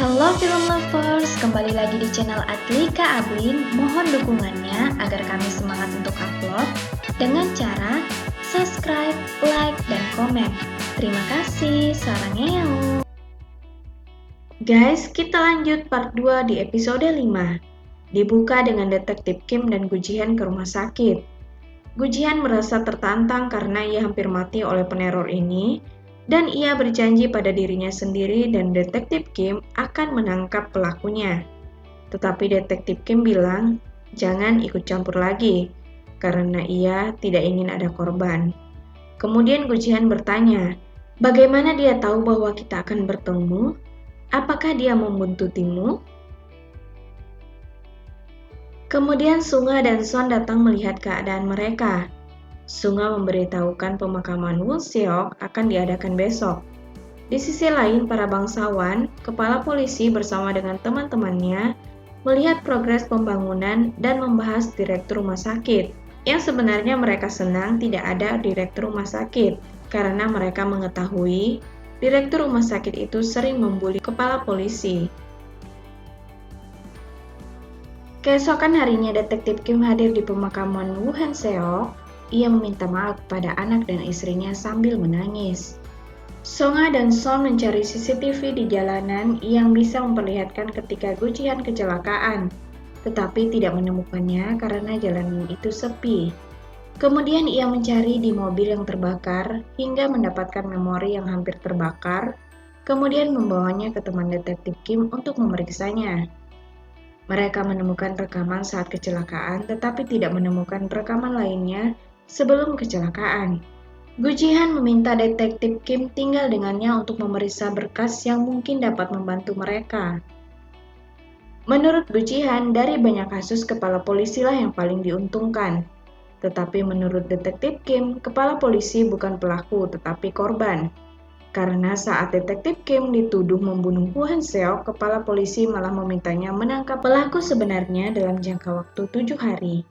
Halo film lovers, kembali lagi di channel Adlika Ablin. Mohon dukungannya agar kami semangat untuk upload dengan cara subscribe, like, dan komen. Terima kasih, sarangnya. Guys, kita lanjut part 2 di episode 5. Dibuka dengan Detektif Kim dan Gu Jihan ke rumah sakit. Gu Jihan merasa tertantang karena ia hampir mati oleh peneror ini, dan ia berjanji pada dirinya sendiri dan Detektif Kim akan menangkap pelakunya. Tetapi Detektif Kim bilang, jangan ikut campur lagi, karena ia tidak ingin ada korban. Kemudian Gu Jihan bertanya, bagaimana dia tahu bahwa kita akan bertemu? Apakah dia membuntutimu? Kemudian Sunga dan Son datang melihat keadaan mereka. Sunga memberitahukan pemakaman Woo Seok akan diadakan besok. Di sisi lain, para bangsawan, kepala polisi bersama dengan teman-temannya melihat progres pembangunan dan membahas direktur rumah sakit. Yang sebenarnya mereka senang tidak ada direktur rumah sakit, karena mereka mengetahui direktur rumah sakit itu sering membuli kepala polisi. Keesokan harinya, Detektif Kim hadir di pemakaman Woo Han Seok. Ia meminta maaf kepada anak dan istrinya sambil menangis. Songa dan Son mencari CCTV di jalanan yang bisa memperlihatkan ketika Gu Jihan kecelakaan, tetapi tidak menemukannya karena jalanan itu sepi. Kemudian ia mencari di mobil yang terbakar hingga mendapatkan memori yang hampir terbakar, kemudian membawanya ke teman Detektif Kim untuk memeriksanya. Mereka menemukan rekaman saat kecelakaan tetapi tidak menemukan rekaman lainnya sebelum kecelakaan. Gu Jihan meminta Detektif Kim tinggal dengannya untuk memeriksa berkas yang mungkin dapat membantu mereka. Menurut Gu Jihan, dari banyak kasus kepala polisi lah yang paling diuntungkan. Tetapi menurut Detektif Kim, kepala polisi bukan pelaku tetapi korban. Karena saat Detektif Kim dituduh membunuh Woo Han Seok, kepala polisi malah memintanya menangkap pelaku sebenarnya dalam jangka waktu 7 hari.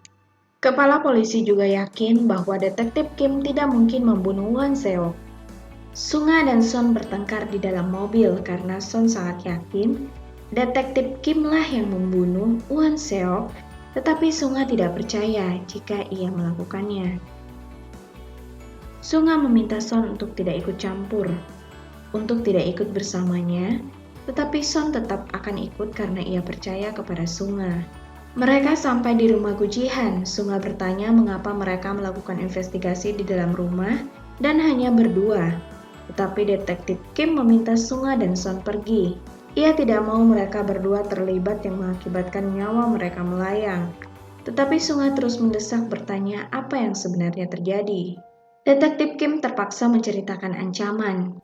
Kepala polisi juga yakin bahwa Detektif Kim tidak mungkin membunuh Woo Han Seok. Sunga dan Son bertengkar di dalam mobil karena Son sangat yakin Detektif Kim lah yang membunuh Woo Han Seok, tetapi Sunga tidak percaya jika ia melakukannya. Sunga meminta Son untuk tidak ikut campur, untuk tidak ikut bersamanya, tetapi Son tetap akan ikut karena ia percaya kepada Sunga. Mereka sampai di rumah Gu Jihan. Sunga bertanya mengapa mereka melakukan investigasi di dalam rumah dan hanya berdua. Tetapi Detektif Kim meminta Sunga dan Son pergi. Ia tidak mau mereka berdua terlibat yang mengakibatkan nyawa mereka melayang. Tetapi Sunga terus mendesak bertanya apa yang sebenarnya terjadi. Detektif Kim terpaksa menceritakan ancaman.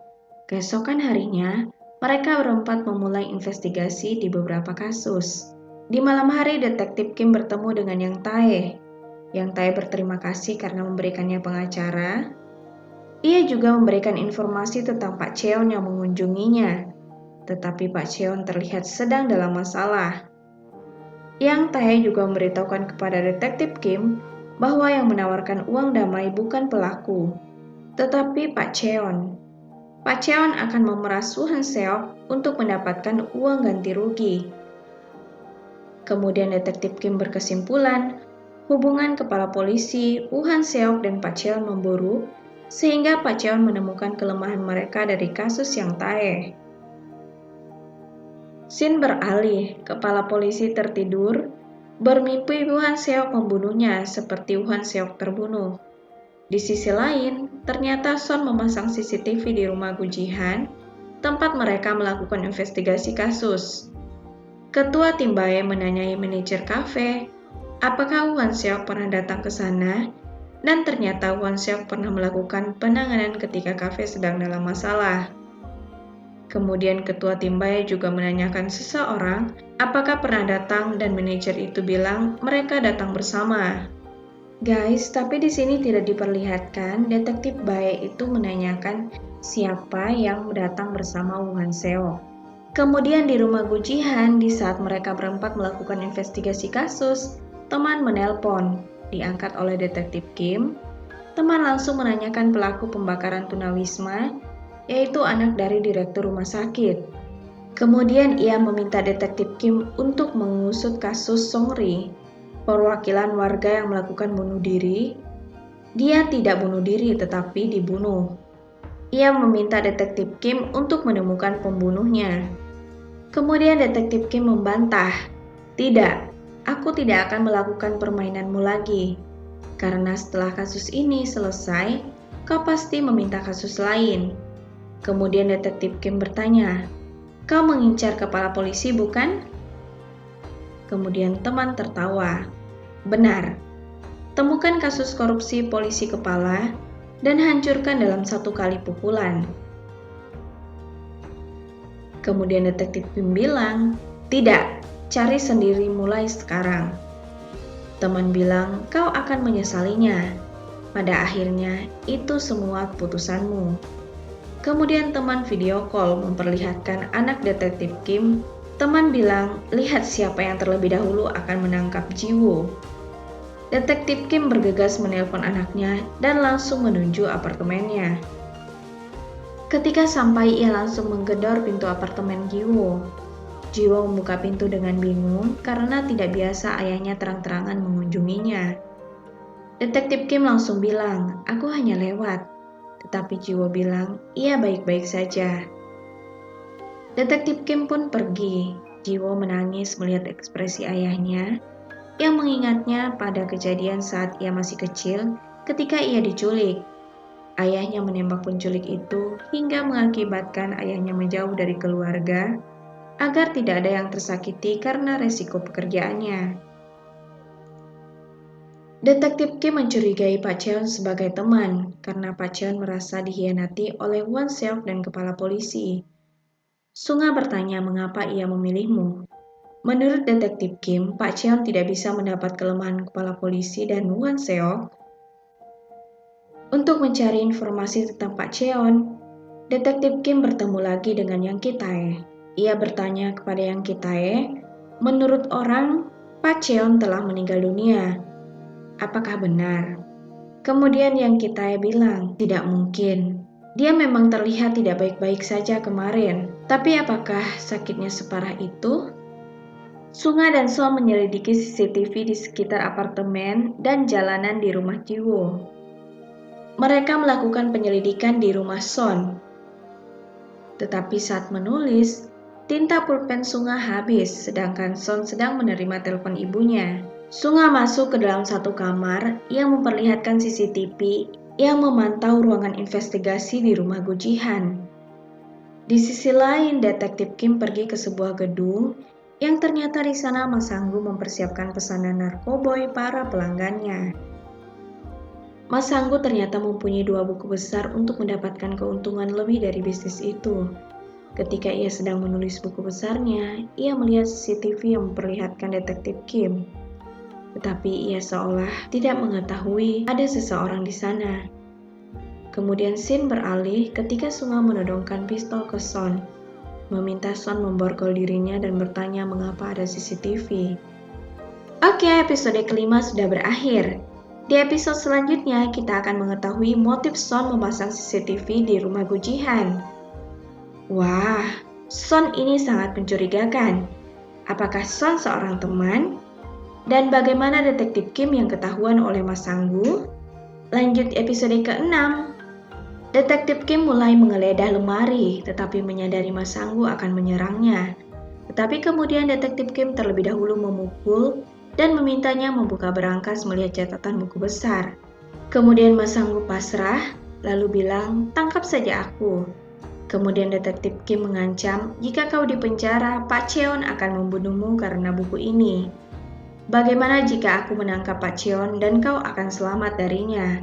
Keesokan harinya, mereka berempat memulai investigasi di beberapa kasus. Di malam hari, Detektif Kim bertemu dengan Yang Tae. Yang Tae berterima kasih karena memberikannya pengacara. Ia juga memberikan informasi tentang Pak Cheon yang mengunjunginya. Tetapi Pak Cheon terlihat sedang dalam masalah. Yang Tae juga memberitahukan kepada Detektif Kim bahwa yang menawarkan uang damai bukan pelaku, tetapi Pak Cheon. Pak Cheon akan memeras Woo Han Seok untuk mendapatkan uang ganti rugi. Kemudian Detektif Kim berkesimpulan, hubungan kepala polisi, Woo Han Seok dan Pak Cheon memburuk, sehingga Pak Cheon menemukan kelemahan mereka dari kasus Yang Tae. Scene beralih, kepala polisi tertidur, bermimpi Woo Han Seok membunuhnya seperti Woo Han Seok terbunuh. Di sisi lain, ternyata Son memasang CCTV di rumah Gu Jihan, tempat mereka melakukan investigasi kasus. Ketua tim Bae menanyai manajer kafe, apakah Woo Han Seok pernah datang ke sana? Dan ternyata Woo Han Seok pernah melakukan penanganan ketika kafe sedang dalam masalah. Kemudian ketua tim Bae juga menanyakan seseorang, apakah pernah datang dan manajer itu bilang mereka datang bersama. Guys, tapi di sini tidak diperlihatkan Detektif Bae itu menanyakan siapa yang datang bersama Woo Han Seok. Kemudian di rumah Gu Jihan, di saat mereka berempat melakukan investigasi kasus, teman menelpon, diangkat oleh Detektif Kim. Teman langsung menanyakan pelaku pembakaran tunawisma, yaitu anak dari direktur rumah sakit. Kemudian ia meminta detektif Kim untuk mengusut kasus Songri, perwakilan warga yang melakukan bunuh diri. Dia tidak bunuh diri tetapi dibunuh. Ia meminta detektif Kim untuk menemukan pembunuhnya. Kemudian detektif Kim membantah, "Tidak, aku tidak akan melakukan permainanmu lagi. Karena setelah kasus ini selesai, kau pasti meminta kasus lain." Kemudian detektif Kim bertanya, "Kau mengincar kepala polisi, bukan?" Kemudian teman tertawa. "Benar. Temukan kasus korupsi polisi kepala dan hancurkan dalam satu kali pukulan." Kemudian detektif Kim bilang, "Tidak, cari sendiri mulai sekarang." Teman bilang, "Kau akan menyesalinya. Pada akhirnya, itu semua keputusanmu." Kemudian teman video call memperlihatkan anak detektif Kim. Teman bilang, "Lihat siapa yang terlebih dahulu akan menangkap Jiwoo." Detektif Kim bergegas menelpon anaknya dan langsung menuju apartemennya. Ketika sampai, ia langsung menggedor pintu apartemen Jiwoo. Jiwoo membuka pintu dengan bingung karena tidak biasa ayahnya terang-terangan mengunjunginya. Detektif Kim langsung bilang, "Aku hanya lewat." Tetapi Jiwoo bilang, "Ia baik-baik saja." Detektif Kim pun pergi. Jiwoo menangis melihat ekspresi ayahnya yang mengingatnya pada kejadian saat ia masih kecil ketika ia diculik. Ayahnya menembak penculik itu hingga mengakibatkan ayahnya menjauh dari keluarga agar tidak ada yang tersakiti karena resiko pekerjaannya. Detektif Kim mencurigai Pak Cheon sebagai teman karena Pak Cheon merasa dikhianati oleh Won Seok dan kepala polisi. Sunga bertanya mengapa ia memilihmu. Menurut detektif Kim, Pak Cheon tidak bisa mendapat kelemahan kepala polisi dan Won Seok. Untuk mencari informasi tentang Pak Cheon, detektif Kim bertemu lagi dengan Yang Ki-tae. Ia bertanya kepada Yang Ki-tae, menurut orang, Pak Cheon telah meninggal dunia. Apakah benar? Kemudian Yang Ki-tae bilang, "Tidak mungkin. Dia memang terlihat tidak baik-baik saja kemarin. Tapi apakah sakitnya separah itu?" Sunga dan Son menyelidiki CCTV di sekitar apartemen dan jalanan di rumah Jiwoo. Mereka melakukan penyelidikan di rumah Son. Tetapi saat menulis, tinta pulpen Sunga habis sedangkan Son sedang menerima telepon ibunya. Sunga masuk ke dalam satu kamar yang memperlihatkan CCTV yang memantau ruangan investigasi di rumah Go Ji-han. Di sisi lain, detektif Kim pergi ke sebuah gedung yang ternyata di sana Mas Hanggu mempersiapkan pesanan narkoboy para pelanggannya. Mas Hanggu ternyata mempunyai 2 buku besar untuk mendapatkan keuntungan lebih dari bisnis itu. Ketika ia sedang menulis buku besarnya, ia melihat CCTV yang memperlihatkan detektif Kim. Tetapi ia seolah tidak mengetahui ada seseorang di sana. Kemudian scene beralih ketika Sunga menodongkan pistol ke Son, meminta Son memborgol dirinya dan bertanya mengapa ada CCTV. Oke, episode kelima sudah berakhir. Di episode selanjutnya, kita akan mengetahui motif Son memasang CCTV di rumah Go Ji-han. Wah, Son ini sangat mencurigakan. Apakah Son seorang teman? Dan bagaimana detektif Kim yang ketahuan oleh Mas Hanggu? Lanjut episode ke-6. Detektif Kim mulai menggeledah lemari, tetapi menyadari Mas Hanggu akan menyerangnya. Tetapi kemudian detektif Kim terlebih dahulu memukul dan memintanya membuka berangkas melihat catatan buku besar. Kemudian Mas Hanggu pasrah, lalu bilang, "Tangkap saja aku." Kemudian detektif Kim mengancam, "Jika kau dipenjara, Pak Cheon akan membunuhmu karena buku ini. Bagaimana jika aku menangkap Pak Cheon dan kau akan selamat darinya?"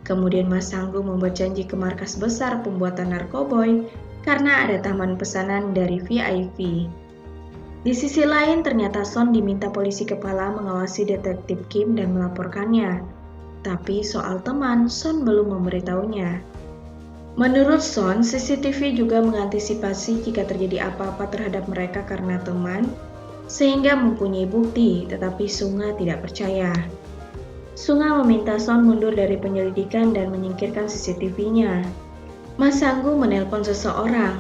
Kemudian Mas Hanggu membuat janji ke markas besar pembuatan narkoboy karena ada taman pesanan dari VIP. Di sisi lain, ternyata Son diminta polisi kepala mengawasi detektif Kim dan melaporkannya. Tapi soal teman, Son belum memberitahunya. Menurut Son, CCTV juga mengantisipasi jika terjadi apa-apa terhadap mereka karena teman, sehingga mempunyai bukti, tetapi Sunga tidak percaya. Sunga meminta Son mundur dari penyelidikan dan menyingkirkan CCTV-nya. Mas Hanggu menelpon seseorang.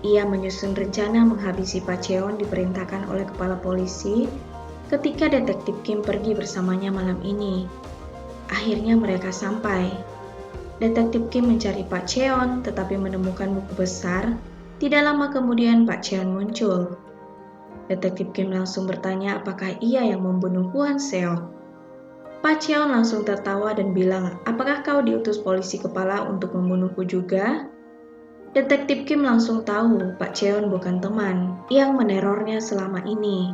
Ia menyusun rencana menghabisi Pak Cheon diperintahkan oleh kepala polisi ketika detektif Kim pergi bersamanya malam ini. Akhirnya mereka sampai. Detektif Kim mencari Pak Cheon tetapi menemukan buku besar. Tidak lama kemudian Pak Cheon muncul. Detektif Kim langsung bertanya apakah ia yang membunuh Hwan Seok. Pak Cheon langsung tertawa dan bilang, apakah kau diutus polisi kepala untuk membunuhku juga? Detektif Kim langsung tahu Pak Cheon bukan teman yang menerornya selama ini.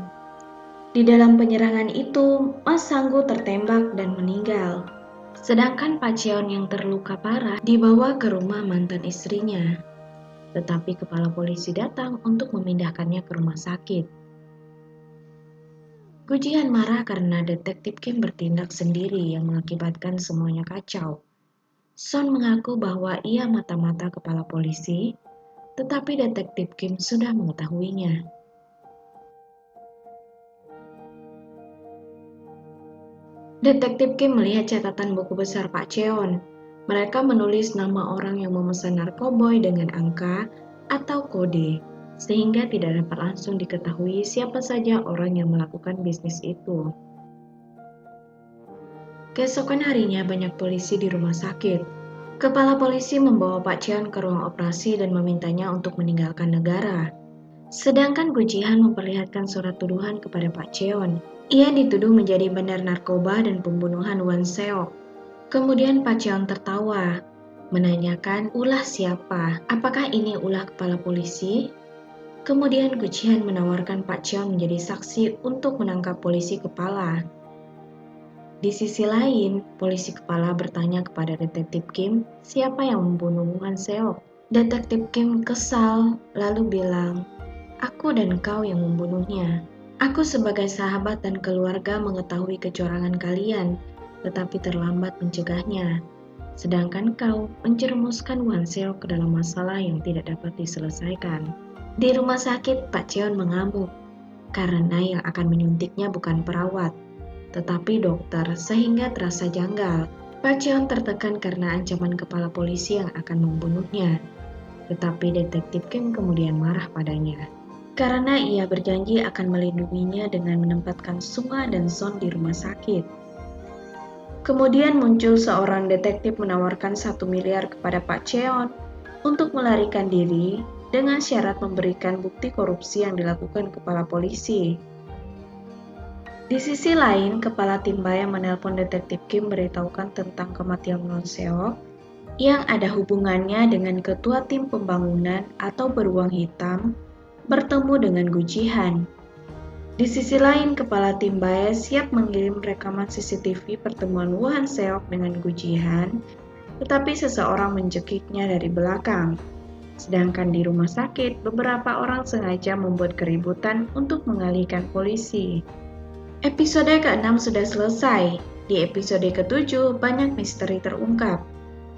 Di dalam penyerangan itu, Mas Sanggu tertembak dan meninggal. Sedangkan Pak Cheon yang terluka parah dibawa ke rumah mantan istrinya. Tetapi kepala polisi datang untuk memindahkannya ke rumah sakit. Gu Jihan marah karena detektif Kim bertindak sendiri yang mengakibatkan semuanya kacau. Son mengaku bahwa ia mata-mata kepala polisi, tetapi detektif Kim sudah mengetahuinya. Detektif Kim melihat catatan buku besar Pak Cheon. Mereka menulis nama orang yang memesan narkoboy dengan angka atau kode, sehingga tidak dapat langsung diketahui siapa saja orang yang melakukan bisnis itu. Keesokan harinya banyak polisi di rumah sakit. Kepala polisi membawa Pak Cheon ke ruang operasi dan memintanya untuk meninggalkan negara. Sedangkan Gu Jihan memperlihatkan surat tuduhan kepada Pak Cheon. Ia dituduh menjadi bandar narkoba dan pembunuhan Hwan Seok. Kemudian Pak Cheon tertawa, menanyakan ulah siapa, apakah ini ulah kepala polisi? Kemudian Gu Jihan menawarkan Pak Cheon menjadi saksi untuk menangkap polisi kepala. Di sisi lain, polisi kepala bertanya kepada detektif Kim, siapa yang membunuh Hwan Seok? Detektif Kim kesal, lalu bilang, aku dan kau yang membunuhnya. Aku sebagai sahabat dan keluarga mengetahui kecurangan kalian, tetapi terlambat mencegahnya. Sedangkan kau menjerumuskan Hwan Seok ke dalam masalah yang tidak dapat diselesaikan. Di rumah sakit, Pak Cheon mengamuk, karena yang akan menyuntiknya bukan perawat, tetapi dokter, sehingga terasa janggal. Pak Cheon tertekan karena ancaman kepala polisi yang akan membunuhnya. Tetapi detektif Kim kemudian marah padanya. Karena ia berjanji akan melindunginya dengan menempatkan Sunga dan Son di rumah sakit. Kemudian muncul seorang detektif menawarkan 1 miliar kepada Pak Cheon untuk melarikan diri dengan syarat memberikan bukti korupsi yang dilakukan kepala polisi. Di sisi lain, kepala tim Baya menelpon detektif Kim beritahukan tentang kematian Hwan Seok yang ada hubungannya dengan ketua tim pembangunan atau beruang hitam bertemu dengan Gu Jihan. Di sisi lain, kepala tim Baya siap mengirim rekaman CCTV pertemuan Hwan Seok dengan Gu Jihan, tetapi seseorang menjekiknya dari belakang. Sedangkan di rumah sakit, beberapa orang sengaja membuat keributan untuk mengalihkan polisi. Episode ke-6 sudah selesai. Di episode ke-7 banyak misteri terungkap.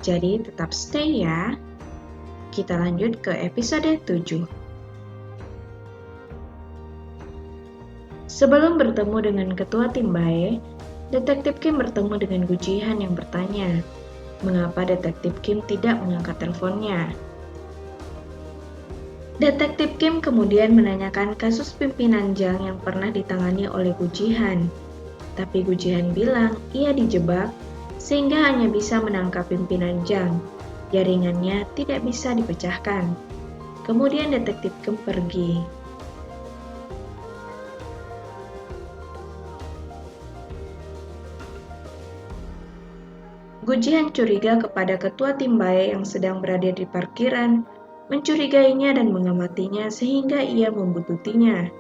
Jadi tetap stay ya. Kita lanjut ke episode 7. Sebelum bertemu dengan ketua tim Bae, detektif Kim bertemu dengan Gu Jihan yang bertanya, mengapa detektif Kim tidak mengangkat teleponnya. Detektif Kim kemudian menanyakan kasus pimpinan Jang yang pernah ditangani oleh Gu Jihan. Tapi Gu Jihan bilang ia dijebak sehingga hanya bisa menangkap pimpinan Jang. Jaringannya tidak bisa dipecahkan. Kemudian detektif Kim pergi. Gu Jihan curiga kepada ketua tim Bae yang sedang berada di parkiran, mencurigainya dan mengamatinya sehingga ia membuntuti-nya.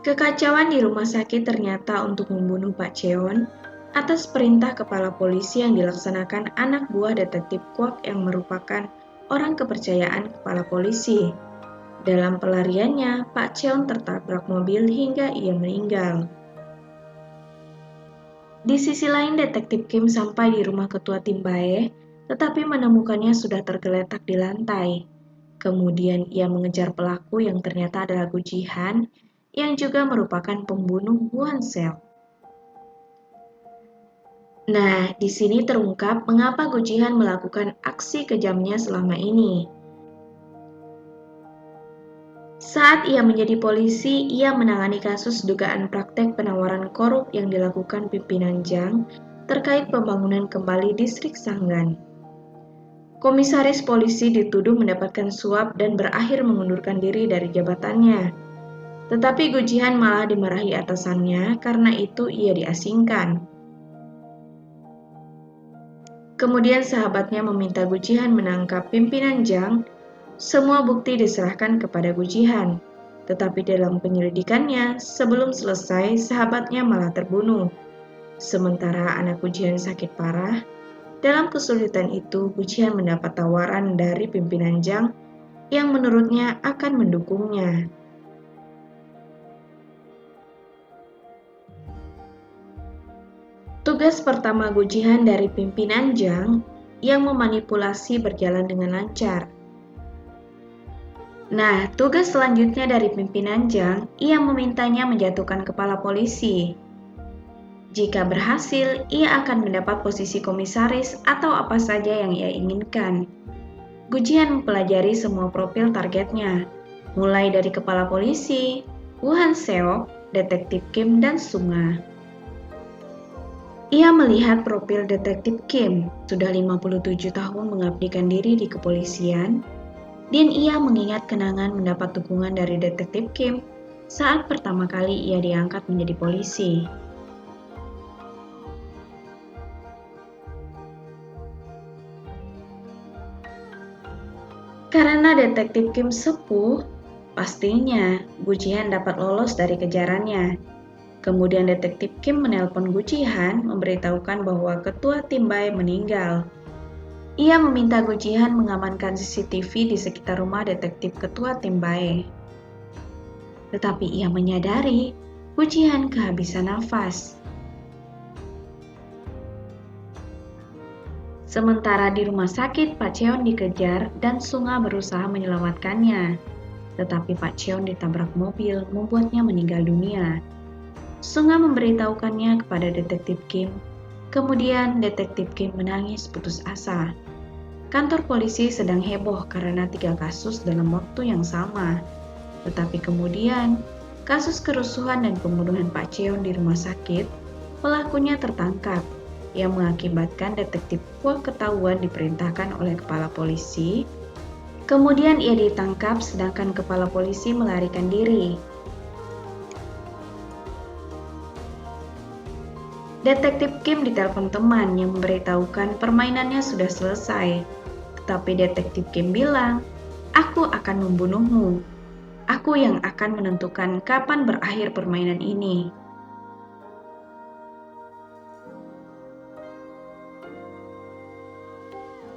Kekacauan di rumah sakit ternyata untuk membunuh Pak Cheon atas perintah kepala polisi yang dilaksanakan anak buah detektif Kwak yang merupakan orang kepercayaan kepala polisi. Dalam pelariannya, Pak Cheon tertabrak mobil hingga ia meninggal. Di sisi lain, detektif Kim sampai di rumah ketua tim Bae, tetapi menemukannya sudah tergeletak di lantai. Kemudian ia mengejar pelaku yang ternyata adalah Gu Jihan, yang juga merupakan pembunuh Hwan Seok. Nah, di sini terungkap mengapa Gu Jihan melakukan aksi kejamnya selama ini. Saat ia menjadi polisi, ia menangani kasus dugaan praktek penawaran korup yang dilakukan pimpinan Jang terkait pembangunan kembali distrik Sanggan. Komisaris polisi dituduh mendapatkan suap dan berakhir mengundurkan diri dari jabatannya. Tetapi Gu Jihan malah dimarahi atasannya karena itu ia diasingkan. Kemudian sahabatnya meminta Gu Jihan menangkap pimpinan Jang. Semua bukti diserahkan kepada Gu Jihan. Tetapi dalam penyelidikannya, sebelum selesai sahabatnya malah terbunuh. Sementara anak Gu Jihan sakit parah. Dalam kesulitan itu, Gu Jihan mendapat tawaran dari pimpinan Jang yang menurutnya akan mendukungnya. Tugas pertama Gu Jihan dari pimpinan Jang yang memanipulasi berjalan dengan lancar. Nah, tugas selanjutnya dari pimpinan Jang, ia memintanya menjatuhkan kepala polisi. Jika berhasil, ia akan mendapat posisi komisaris atau apa saja yang ia inginkan. Gu Jihan mempelajari semua profil targetnya, mulai dari kepala polisi, Woo Han Seok, detektif Kim, dan Sunga. Ia melihat profil detektif Kim, sudah 57 tahun mengabdikan diri di kepolisian, dan ia mengingat kenangan mendapat dukungan dari detektif Kim saat pertama kali ia diangkat menjadi polisi. Karena detektif Kim sepuh, pastinya Gu Jihan dapat lolos dari kejarannya. Kemudian detektif Kim menelpon Gu Jihan memberitahukan bahwa ketua tim Bai meninggal. Ia meminta Gu Jihan mengamankan CCTV di sekitar rumah detektif ketua tim Bai. Tetapi ia menyadari Gu Jihan kehabisan nafas. Sementara di rumah sakit, Pak Cheon dikejar dan Sunga berusaha menyelamatkannya. Tetapi Pak Cheon ditabrak mobil, membuatnya meninggal dunia. Sunga memberitahukannya kepada detektif Kim. Kemudian detektif Kim menangis putus asa. Kantor polisi sedang heboh karena 3 kasus dalam waktu yang sama. Tetapi kemudian, kasus kerusuhan dan pembunuhan Pak Cheon di rumah sakit, pelakunya tertangkap, yang mengakibatkan detektif Kwok ketahuan diperintahkan oleh kepala polisi. Kemudian ia ditangkap sedangkan kepala polisi melarikan diri. Detektif Kim ditelepon teman yang memberitahukan permainannya sudah selesai. Tetapi detektif Kim bilang, "Aku akan membunuhmu. Aku yang akan menentukan kapan berakhir permainan ini."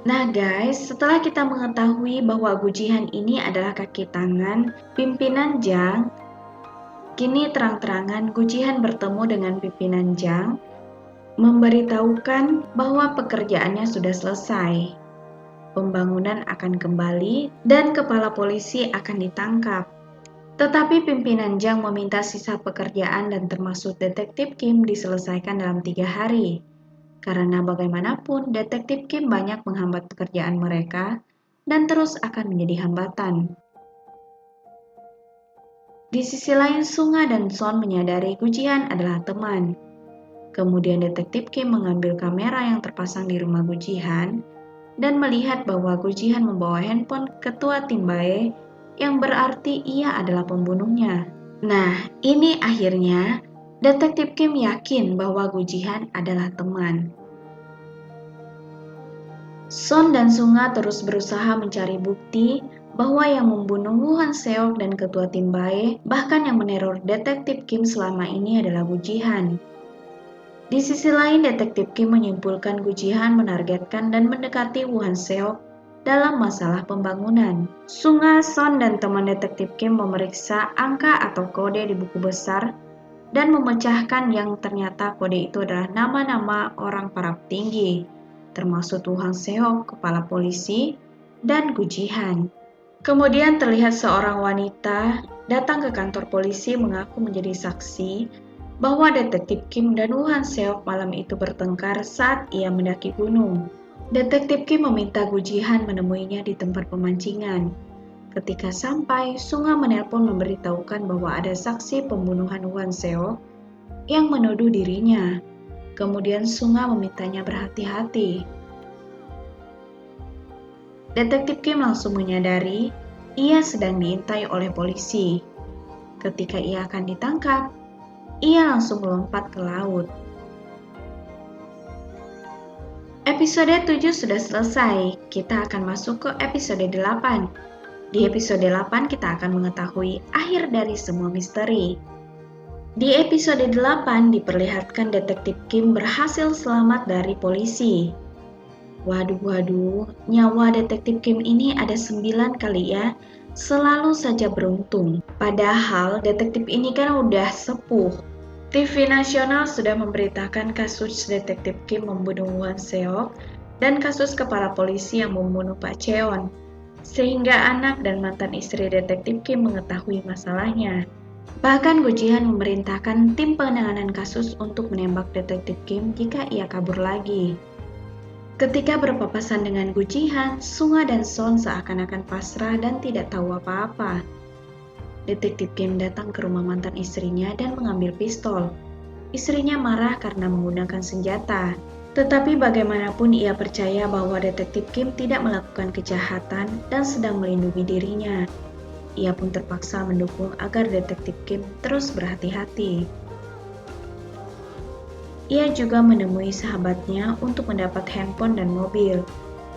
Nah guys, setelah kita mengetahui bahwa Gu Jihan ini adalah kaki tangan pimpinan Jang, kini terang-terangan Gu Jihan bertemu dengan pimpinan Jang, memberitahukan bahwa pekerjaannya sudah selesai. Pembangunan akan kembali dan kepala polisi akan ditangkap. Tetapi pimpinan Jang meminta sisa pekerjaan dan termasuk detektif Kim diselesaikan dalam 3 hari. Karena bagaimanapun detektif Kim banyak menghambat pekerjaan mereka dan terus akan menjadi hambatan. Di sisi lain, Sunga dan Son menyadari Gu Jihan adalah teman. Kemudian detektif Kim mengambil kamera yang terpasang di rumah Gu Jihan dan melihat bahwa Gu Jihan membawa handphone ketua tim Bae, yang berarti ia adalah pembunuhnya. Nah, ini akhirnya detektif Kim yakin bahwa Gu Jihan adalah teman. Son dan Sunga terus berusaha mencari bukti bahwa yang membunuh Woo Han Seok dan ketua tim Bae, bahkan yang meneror detektif Kim selama ini adalah Gu Jihan. Di sisi lain, detektif Kim menyimpulkan Gu Jihan menargetkan dan mendekati Woo Han Seok dalam masalah pembangunan. Sunga, Son, dan teman detektif Kim memeriksa angka atau kode di buku besar dan memecahkan yang ternyata kode itu adalah nama-nama orang para petinggi, termasuk Woo Han Seok, kepala polisi, dan Gu Jihan. Kemudian terlihat seorang wanita datang ke kantor polisi mengaku menjadi saksi bahwa detektif Kim dan Woo Han Seok malam itu bertengkar saat ia mendaki gunung. Detektif Kim meminta Gu Jihan menemuinya di tempat pemancingan. Ketika sampai, Sunga menelpon memberitahukan bahwa ada saksi pembunuhan Hwan Seok yang menuduh dirinya. Kemudian Sunga memintanya berhati-hati. Detektif Kim langsung menyadari ia sedang diintai oleh polisi. Ketika ia akan ditangkap, ia langsung melompat ke laut. Episode 7 sudah selesai, kita akan masuk ke episode 8. Di episode 8 kita akan mengetahui akhir dari semua misteri. Di episode 8 diperlihatkan detektif Kim berhasil selamat dari polisi. Waduh, nyawa detektif Kim ini ada 9 kali ya, selalu saja beruntung. Padahal detektif ini kan udah sepuh. TV nasional sudah memberitakan kasus detektif Kim membunuh Hwan Seok dan kasus kepala polisi yang membunuh Pak Cheon, sehingga anak dan mantan istri detektif Kim mengetahui masalahnya. Bahkan Go Ji-han memerintahkan tim penanganan kasus untuk menembak detektif Kim jika ia kabur lagi. Ketika berpapasan dengan Go Ji-han, Sunga dan Son seakan-akan pasrah dan tidak tahu apa-apa. Detektif Kim datang ke rumah mantan istrinya dan mengambil pistol. Istrinya marah karena menggunakan senjata. Tetapi bagaimanapun ia percaya bahwa detektif Kim tidak melakukan kejahatan dan sedang melindungi dirinya. Ia pun terpaksa mendukung agar detektif Kim terus berhati-hati. Ia juga menemui sahabatnya untuk mendapat handphone dan mobil.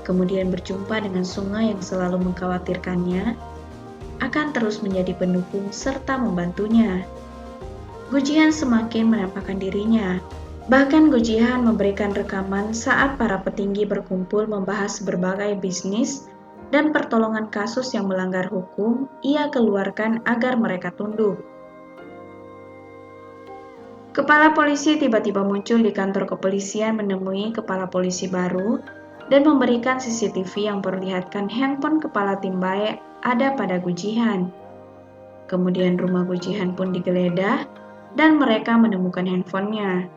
Kemudian berjumpa dengan Sunga yang selalu mengkhawatirkannya, akan terus menjadi pendukung serta membantunya. Go Ji-han semakin menampakkan dirinya. Bahkan Go Ji-han memberikan rekaman saat para petinggi berkumpul membahas berbagai bisnis dan pertolongan kasus yang melanggar hukum, ia keluarkan agar mereka tunduk. Kepala polisi tiba-tiba muncul di kantor kepolisian menemui kepala polisi baru dan memberikan CCTV yang memperlihatkan handphone kepala tim baik ada pada Go Ji-han. Kemudian rumah Go Ji-han pun digeledah dan mereka menemukan handphonenya.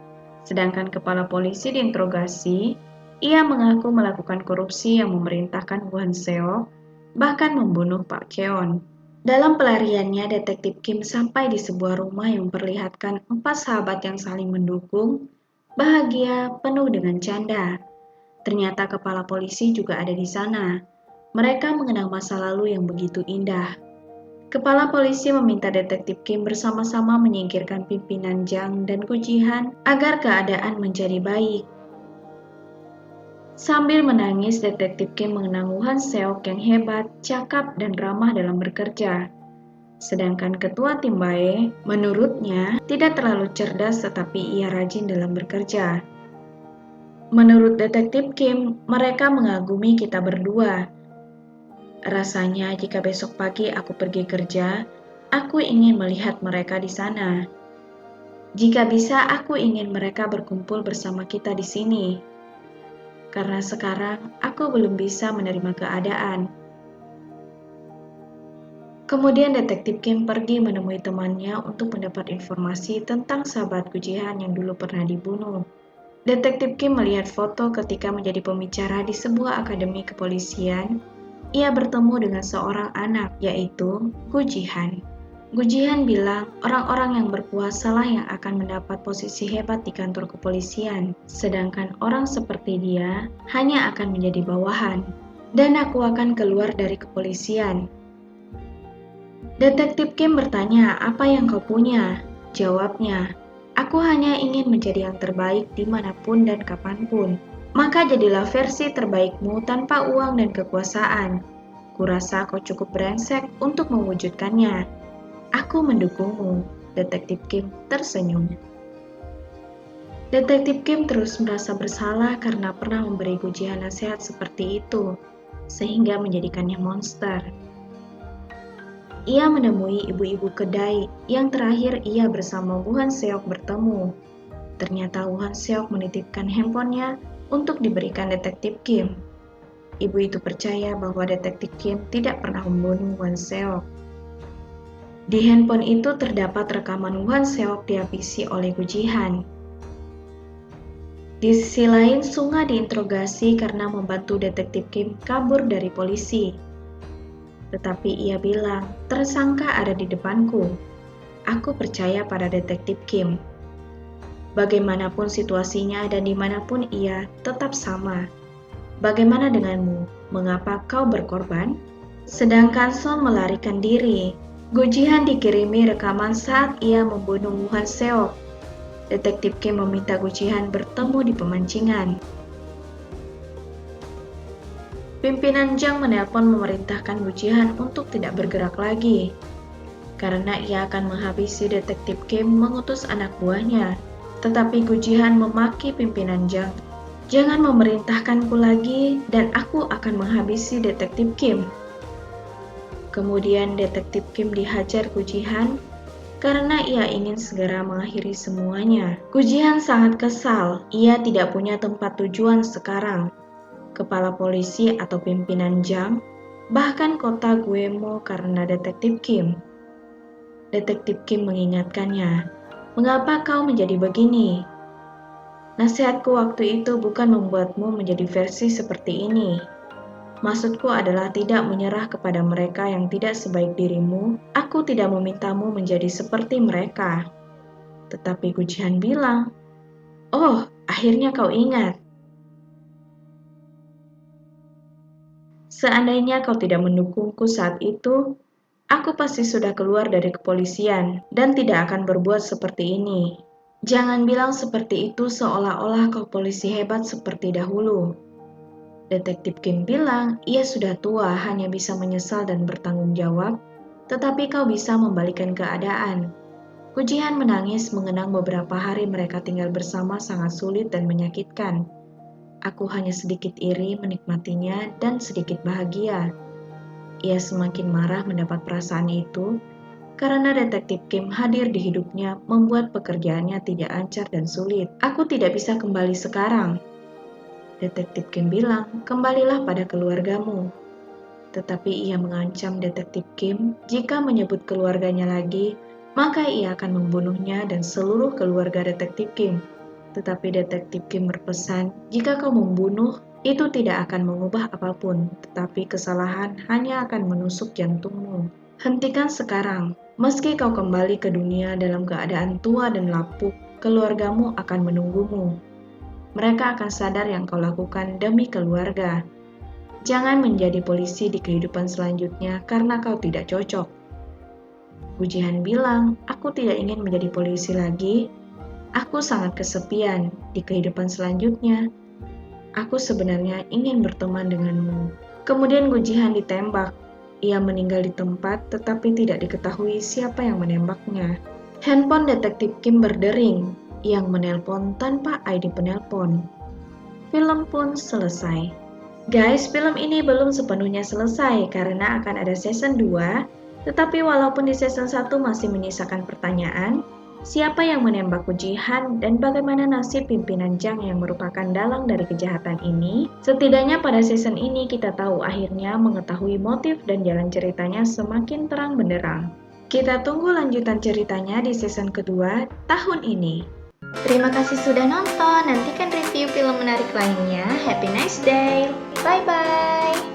Sedangkan kepala polisi diinterogasi, ia mengaku melakukan korupsi yang memerintahkan Hwan Seok, bahkan membunuh Pak Cheon. Dalam pelariannya, detektif Kim sampai di sebuah rumah yang memperlihatkan 4 sahabat yang saling mendukung, bahagia, penuh dengan canda. Ternyata kepala polisi juga ada di sana. Mereka mengenang masa lalu yang begitu indah. Kepala polisi meminta detektif Kim bersama-sama menyingkirkan pimpinan Jang dan Go Ji-han agar keadaan menjadi baik. Sambil menangis, detektif Kim mengenang Hwan Seok yang hebat, cakap, dan ramah dalam bekerja. Sedangkan ketua tim Bae, menurutnya, tidak terlalu cerdas tetapi ia rajin dalam bekerja. Menurut detektif Kim, mereka mengagumi kita berdua. Rasanya jika besok pagi aku pergi kerja, aku ingin melihat mereka di sana. Jika bisa, aku ingin mereka berkumpul bersama kita di sini. Karena sekarang aku belum bisa menerima keadaan. Kemudian detektif Kim pergi menemui temannya untuk mendapat informasi tentang sahabat Go Ji-han yang dulu pernah dibunuh. Detektif Kim melihat foto ketika menjadi pembicara di sebuah akademi kepolisian. Ia bertemu dengan seorang anak, yaitu Go Ji-han. Go Ji-han bilang orang-orang yang berkuasa lah yang akan mendapat posisi hebat di kantor kepolisian, sedangkan orang seperti dia hanya akan menjadi bawahan. Dan aku akan keluar dari kepolisian. Detektif Kim bertanya, apa yang kau punya? Jawabnya, aku hanya ingin menjadi yang terbaik dimanapun dan kapanpun. Maka jadilah versi terbaikmu tanpa uang dan kekuasaan. Kurasa kau cukup brengsek untuk mewujudkannya. Aku mendukungmu, detektif Kim tersenyum. Detektif Kim terus merasa bersalah karena pernah memberi Go Ji-han nasihat seperti itu, sehingga menjadikannya monster. Ia menemui ibu-ibu kedai yang terakhir ia bersama Hwan Seok bertemu. Ternyata Hwan Seok menitipkan handphonenya untuk diberikan detektif Kim. Ibu itu percaya bahwa detektif Kim tidak pernah membunuh Hwan Seok. Di handphone itu terdapat rekaman Hwan Seok dihabisi oleh Go Ji-han. Di sisi lain, Sunga diinterogasi karena membantu detektif Kim kabur dari polisi. Tetapi ia bilang, tersangka ada di depanku. Aku percaya pada detektif Kim. Bagaimanapun situasinya dan dimanapun ia, tetap sama. Bagaimana denganmu? Mengapa kau berkorban? Sedangkan Son melarikan diri. Gu Jihan dikirimi rekaman saat ia membunuh Woo Han Seok. Detektif Kim meminta Gu Jihan bertemu di pemancingan. Pimpinan Jang menelpon memerintahkan Gu Jihan untuk tidak bergerak lagi. Karena ia akan menghabisi detektif Kim mengutus anak buahnya. Tetapi Gu Jihan memaki pimpinan Jang. Jangan memerintahkanku lagi dan aku akan menghabisi detektif Kim. Kemudian detektif Kim dihajar Gu Jihan karena ia ingin segera mengakhiri semuanya. Gu Jihan sangat kesal, ia tidak punya tempat tujuan sekarang. Kepala polisi atau pimpinan Jang, bahkan kota Guemo karena detektif Kim. Detektif Kim mengingatkannya, "Mengapa kau menjadi begini? Nasihatku waktu itu bukan membuatmu menjadi versi seperti ini. Maksudku adalah tidak menyerah kepada mereka yang tidak sebaik dirimu. Aku tidak memintamu menjadi seperti mereka." Tetapi Gu Jihan bilang, "Oh, akhirnya kau ingat. Seandainya kau tidak mendukungku saat itu, aku pasti sudah keluar dari kepolisian dan tidak akan berbuat seperti ini. Jangan bilang seperti itu seolah-olah kau polisi hebat seperti dahulu." Detektif Kim bilang, ia sudah tua, hanya bisa menyesal dan bertanggung jawab, tetapi kau bisa membalikan keadaan. Gu Jihan menangis mengenang beberapa hari mereka tinggal bersama sangat sulit dan menyakitkan. Aku hanya sedikit iri menikmatinya dan sedikit bahagia. Ia semakin marah mendapat perasaan itu, karena detektif Kim hadir di hidupnya membuat pekerjaannya tidak lancar dan sulit. Aku tidak bisa kembali sekarang. Detektif Kim bilang, "Kembalilah pada keluargamu." Tetapi ia mengancam detektif Kim, jika menyebut keluarganya lagi, maka ia akan membunuhnya dan seluruh keluarga detektif Kim. Tetapi detektif Kim berpesan, "Jika kau membunuh, itu tidak akan mengubah apapun, tetapi kesalahan hanya akan menusuk jantungmu. Hentikan sekarang. Meski kau kembali ke dunia dalam keadaan tua dan lapuk, keluargamu akan menunggumu. Mereka akan sadar yang kau lakukan demi keluarga. Jangan menjadi polisi di kehidupan selanjutnya karena kau tidak cocok." Gu Jihan bilang, "Aku tidak ingin menjadi polisi lagi. Aku sangat kesepian di kehidupan selanjutnya. Aku sebenarnya ingin berteman denganmu." Kemudian Gu Jihan ditembak. Ia meninggal di tempat, tetapi tidak diketahui siapa yang menembaknya. Handphone detektif Kim berdering. Yang menelpon tanpa ID penelpon. Film pun selesai. Guys, film ini belum sepenuhnya selesai karena akan ada season 2. Tetapi walaupun di season 1 masih menyisakan pertanyaan, siapa yang menembak Gu Jihan dan bagaimana nasib pimpinan Jang yang merupakan dalang dari kejahatan ini, setidaknya pada season ini kita tahu akhirnya mengetahui motif dan jalan ceritanya semakin terang benderang. Kita tunggu lanjutan ceritanya di season kedua tahun ini. Terima kasih sudah nonton, nantikan review film menarik lainnya. Happy nice day, bye-bye!